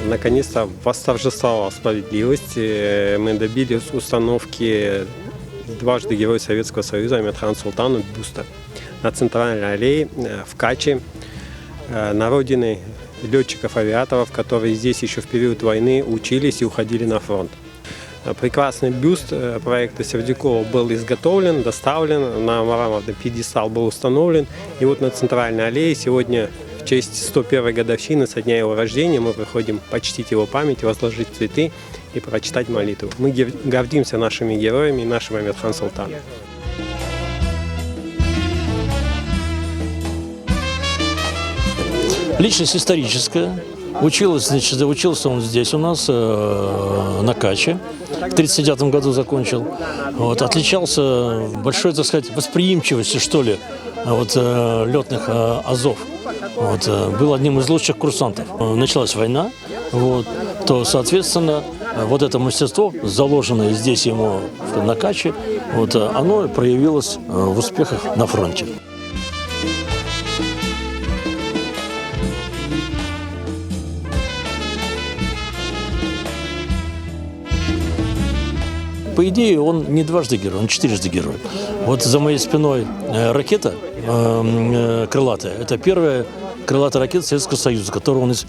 наконец-то восторжествовала справедливость. Мы добились установки дважды Героя Советского Союза Амирхану Султану бюста на центральной аллее в Каче, на родине летчиков-авиаторов, которые здесь еще в период войны учились и уходили на фронт. Прекрасный бюст проекта Сердюкова был изготовлен, доставлен, на мраморный пьедестал был установлен. И вот на центральной аллее сегодня в честь 101-й годовщины со дня его рождения мы приходим почтить его память, возложить цветы и прочитать молитву. Мы гордимся нашими героями и нашим Амирхан Султаном. Личность историческая. Учился он здесь у нас, на Каче. В 1939 году закончил. Вот, отличался большой, так сказать, восприимчивостью, что ли, летных азов. Вот, был одним из лучших курсантов. Началась война, то, соответственно, вот это мастерство, заложенное здесь ему на Каче, оно проявилось в успехах на фронте. По идее, он не дважды герой, он четырежды герой. Вот за моей спиной ракета крылатая. Это первая крылатая ракета Советского Союза,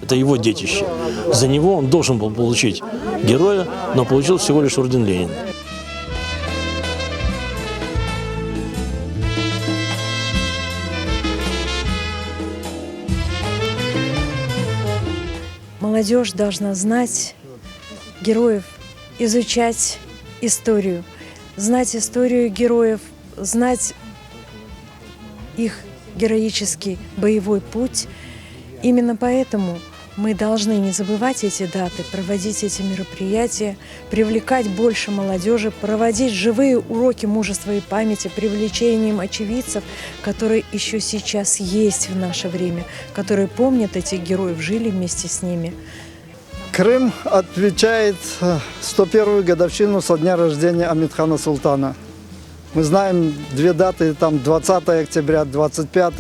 это его детище. За него он должен был получить героя, но получил всего лишь орден Ленина. Молодежь должна знать героев, изучать историю, знать историю героев, знать их героический боевой путь. Именно поэтому мы должны не забывать эти даты, проводить эти мероприятия, привлекать больше молодежи, проводить живые уроки мужества и памяти, привлечением очевидцев, которые еще сейчас есть в наше время, которые помнят этих героев, жили вместе с ними. Крым отмечает 101-ю годовщину со дня рождения Амирхана Султана. Мы знаем две даты, там 20 октября, 25.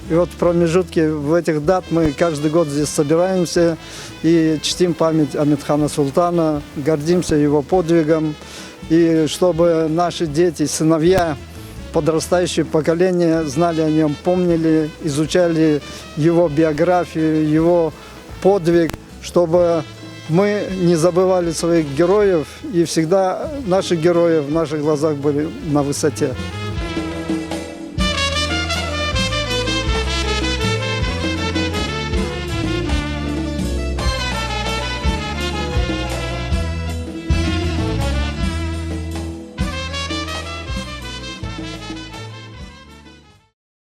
И вот в промежутке в этих дат мы каждый год здесь собираемся и чтим память Амирхана Султана, гордимся его подвигом. И чтобы наши дети, сыновья, подрастающее поколение знали о нем, помнили, изучали его биографию, его подвиг, чтобы мы не забывали своих героев, и всегда наши герои в наших глазах были на высоте.